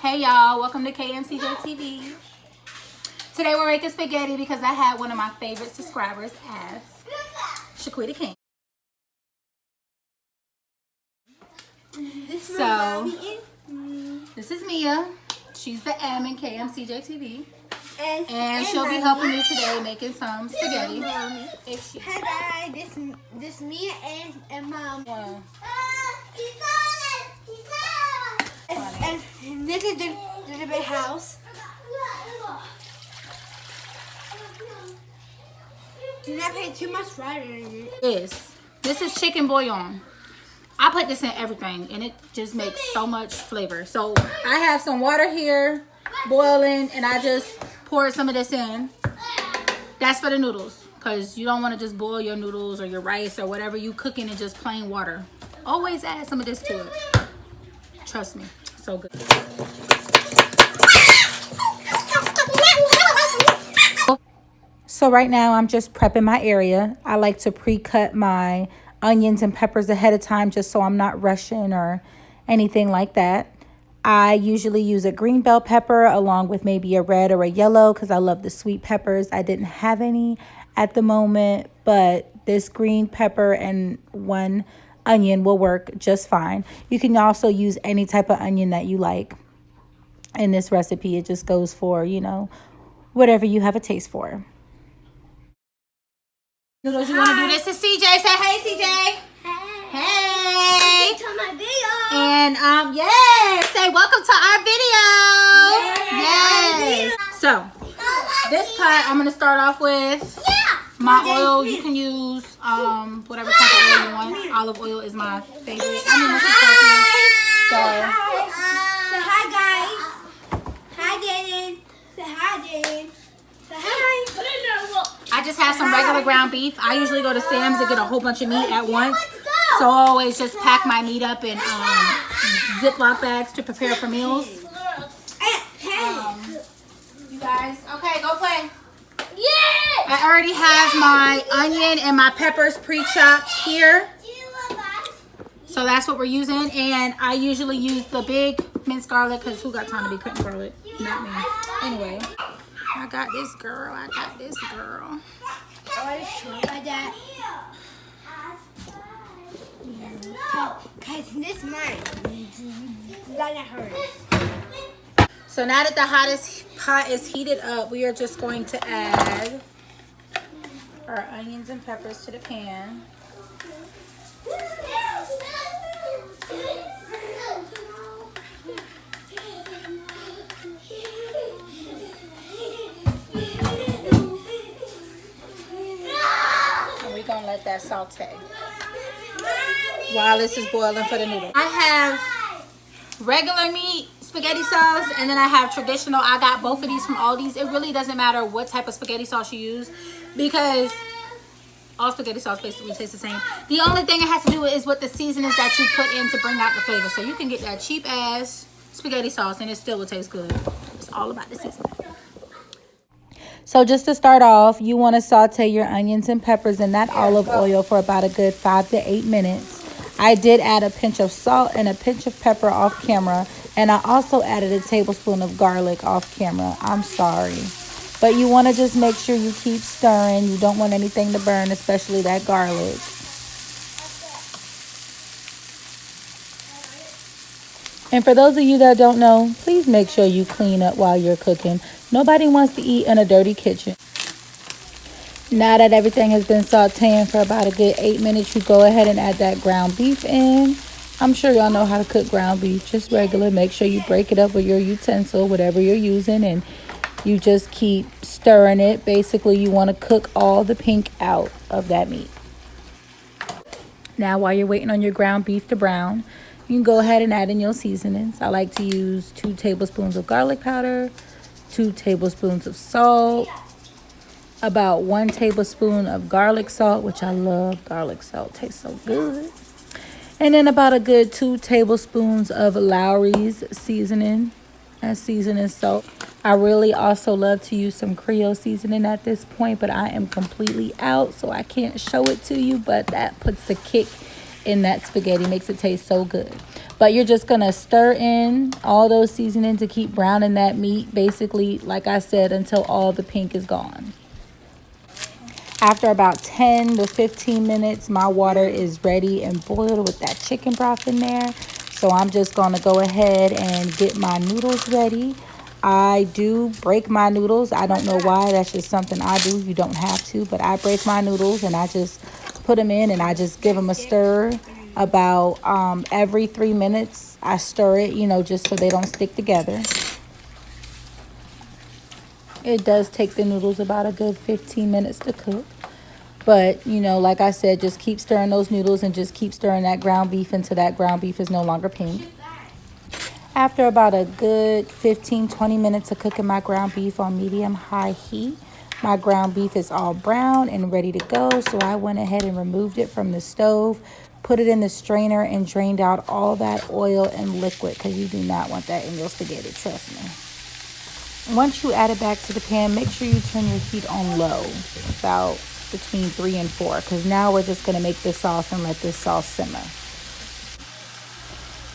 Hey y'all, welcome to KMCJ TV. Today we're making spaghetti because I had one of my favorite subscribers ask, Shaquita King. So, this is Mia. She's the M in KMCJ TV. And she'll be helping me today making some spaghetti. Hi guys, this Mia and Mom. Wow. And this is the little bit house. Do not put too much water in it. This is chicken bouillon. I put this in everything and it just makes so much flavor. So I have some water here boiling and I just poured some of this in. That's for the noodles because you don't want to just boil your noodles or your rice or whatever you cooking in just plain water. Always add some of this to it. Trust me, so good. So right now I'm just prepping my area. I like to pre-cut my onions and peppers ahead of time just so I'm not rushing or anything like that. I usually use a green bell pepper along with maybe a red or a yellow because I love the sweet peppers. I didn't have any at the moment, but this green pepper and one onion will work just fine. You can also use any type of onion that you like. In this recipe, it just goes for, you know, whatever you have a taste for. Noodles, you want to do this to CJ? Say hey, CJ. Hey. To my video. And yes, say welcome to our video. Yes. So this pot, I'm gonna start off with my oil. You can use whatever type of oil you want. Olive oil is my favorite. I mean, this is healthy. So Say hi, guys. Hi, Jaden. Say hi, Jaden. Say hi. I just have some regular ground beef. I usually go to Sam's and get a whole bunch of meat at once. So I always just pack my meat up in Ziploc bags to prepare for meals. You guys, okay, go play. Yeah! I already have my onion and my peppers pre-chopped here. So that's what we're using. And I usually use the big minced garlic because who got time to be cutting garlic? Not me. Anyway, I got this girl. I got this girl. Cause this mine. Let it hurt. So now that the hottest pot is heated up, we are just going to add our onions and peppers to the pan. And we're gonna let that saute while this is boiling for the noodles. I have regular meat spaghetti sauce and then I have traditional. I got both of these from Aldi's. It really doesn't matter what type of spaghetti sauce you use because all spaghetti sauce basically tastes the same. The only thing it has to do is what the seasonings that you put in to bring out the flavor. So you can get that cheap ass spaghetti sauce and it still will taste good. It's all about the seasoning. So just to start off, you want to saute your onions and peppers in that olive oil for about a good 5 to 8 minutes. I did add a pinch of salt and a pinch of pepper off camera. And I also added a tablespoon of garlic off camera. I'm sorry. But you want to just make sure you keep stirring. You don't want anything to burn, especially that garlic. And for those of you that don't know, please make sure you clean up while you're cooking. Nobody wants to eat in a dirty kitchen. Now that everything has been sauteing for about a good 8 minutes, you go ahead and add that ground beef in. I'm sure y'all know how to cook ground beef, just regular. Make sure you break it up with your utensil, whatever you're using, and you just keep stirring it. Basically, you want to cook all the pink out of that meat. Now, while you're waiting on your ground beef to brown, you can go ahead and add in your seasonings. I like to use 2 tablespoons of garlic powder, 2 tablespoons of salt, about 1 tablespoon of garlic salt, which I love. Garlic salt tastes so good. And then about a good 2 tablespoons of Lowry's seasoning and seasoning salt. I really also love to use some Creole seasoning at this point, but I am completely out, so I can't show it to you. But that puts the kick in that spaghetti. Makes it taste so good. But you're just gonna stir in all those seasonings to keep browning that meat, basically, like I said, until all the pink is gone. After about 10 to 15 minutes, my water is ready and boiled with that chicken broth in there. So I'm just gonna go ahead and get my noodles ready. I do break my noodles. I don't know why. That's just something I do. You don't have to, but I break my noodles and I just put them in and I just give them a stir about every 3 minutes. I stir it, you know, just so they don't stick together. It does take the noodles about a good 15 minutes to cook. But, you know, like I said, just keep stirring those noodles and just keep stirring that ground beef until that ground beef is no longer pink. After about a good 15-20 minutes of cooking my ground beef on medium-high heat, my ground beef is all brown and ready to go. So I went ahead and removed it from the stove, put it in the strainer, and drained out all that oil and liquid, because you do not want that in your spaghetti, trust me. Once you add it back to the pan, make sure you turn your heat on low, about between 3 and 4, because now we're just going to make this sauce and let this sauce simmer.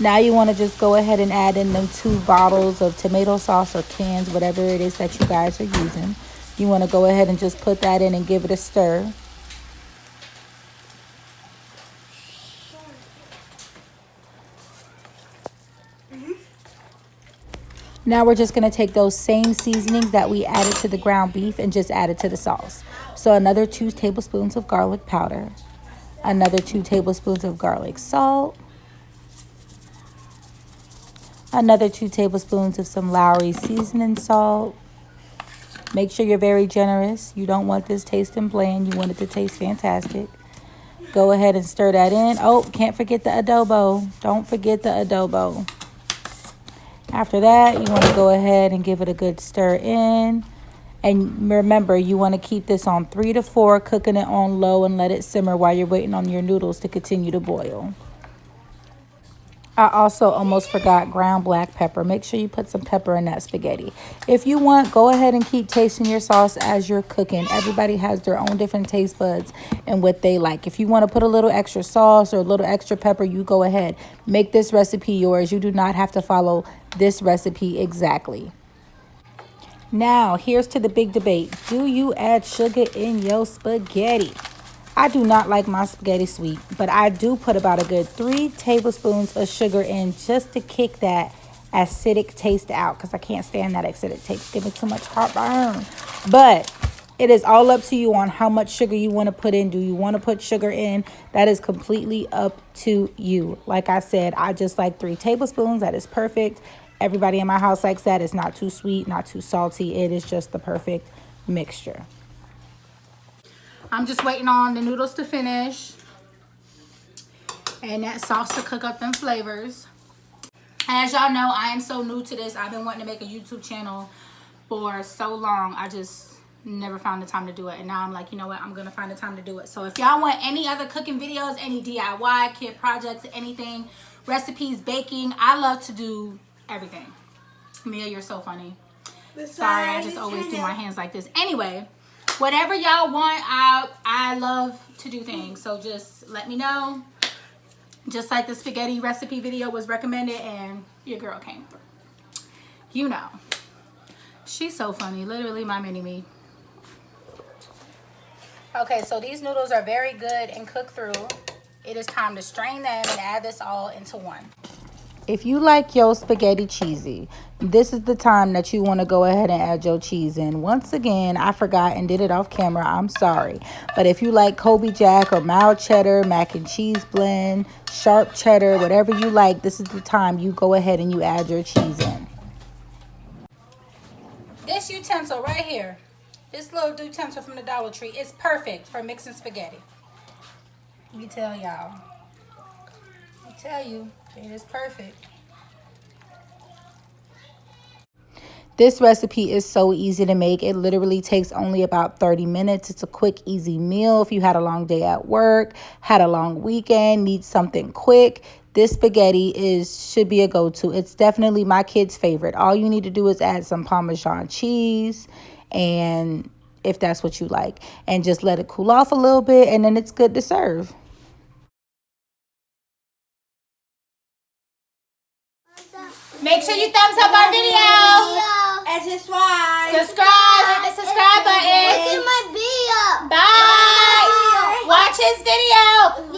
Now you want to just go ahead and add in them 2 bottles of tomato sauce or cans, whatever it is that you guys are using. You want to go ahead and just put that in and give it a stir. Now we're just going to take those same seasonings that we added to the ground beef and just add it to the sauce. So another 2 tablespoons of garlic powder, another 2 tablespoons of garlic salt, another 2 tablespoons of some Lowery seasoning salt. Make sure you're very generous. You don't want this tasting bland. You want it to taste fantastic. Go ahead and stir that in. Oh, can't forget the adobo. Don't forget the adobo. After that, you want to go ahead and give it a good stir in. And remember, you want to keep this on 3 to 4, cooking it on low and let it simmer while you're waiting on your noodles to continue to boil. I also almost forgot ground black pepper. Make sure you put some pepper in that spaghetti. If you want, go ahead and keep tasting your sauce as you're cooking. Everybody has their own different taste buds and what they like. If you want to put a little extra sauce or a little extra pepper, you go ahead. Make this recipe yours. You do not have to follow this recipe exactly. Now, here's to the big debate. Do you add sugar in your spaghetti? I do not like my spaghetti sweet, but I do put about a good 3 tablespoons of sugar in just to kick that acidic taste out, because I can't stand that acidic taste. Give me too much heartburn. But it is all up to you on how much sugar you want to put in. Do you want to put sugar in? That is completely up to you. Like I said, I just like 3 tablespoons. That is perfect. Everybody in my house likes that. It's not too sweet, not too salty. It is just the perfect mixture. I'm just waiting on the noodles to finish and that sauce to cook up them flavors. As y'all know, I am so new to this. I've been wanting to make a YouTube channel for so long. I just never found the time to do it. And now I'm like, you know what? I'm going to find the time to do it. So if y'all want any other cooking videos, any DIY, kid projects, anything, recipes, baking, I love to do everything. Mia, you're so funny. Sorry, I just always do my hands like this. Anyway, whatever y'all want, I love to do things. So just let me know. Just like the spaghetti recipe video was recommended and your girl came through. You know. She's so funny. Literally my mini-me. Okay, so these noodles are very good and cooked through. It is time to strain them and add this all into one. If you like your spaghetti cheesy, this is the time that you want to go ahead and add your cheese in. Once again, I forgot and did it off camera. I'm sorry. But if you like Kobe Jack or mild cheddar, mac and cheese blend, sharp cheddar, whatever you like, this is the time you go ahead and you add your cheese in. This utensil right here, this little utensil from the Dollar Tree is perfect for mixing spaghetti. Let me tell y'all. I tell you, it is perfect. This recipe is so easy to make. It literally takes only about 30 minutes. It's a quick, easy meal. If you had a long day at work, had a long weekend, need something quick, this spaghetti should be a go-to. It's definitely my kids' favorite. All you need to do is add some Parmesan cheese, and if that's what you like, and just let it cool off a little bit, and then it's good to serve. Make sure you thumbs up our video. And subscribe. Subscribe. Hit the subscribe button. Look at my video. Bye. Watch his video.